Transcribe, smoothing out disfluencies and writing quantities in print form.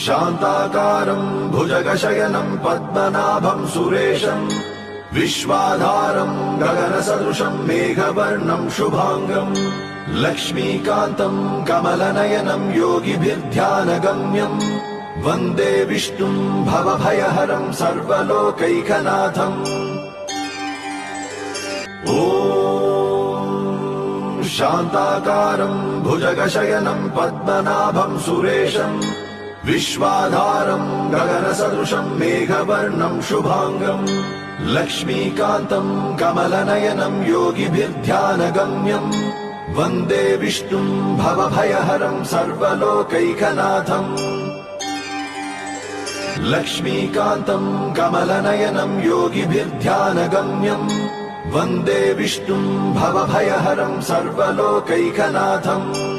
शान्ताकारं भुजगशयनं पद्मनाभं सुरेशं विश्वाधारं गगनसदृशं मेघवर्णं शुभांगं लक्ष्मीकान्तं कमलनयनं योगिभिर्ध्यानगम्यं वन्दे विष्णुं भवभयहरं सर्वलोकैकनाथम्। ॐ शान्ताकारं भुजगशयनं पद्मनाभं सुरेशं विश्वाधारं गगनसदृशं मेघवर्णं शुभांगं लक्ष्मीकान्तं कमलनयनं योगिभिर्ध्यानगम्यं वन्दे विष्णुं भवभयहरं सर्वलोकैकनाथम्। लक्ष्मीकान्तं कमलनयनं योगिभिर्ध्यानगम्यं वन्दे विष्णुं भवभयहरं सर्वलोकैकनाथम्।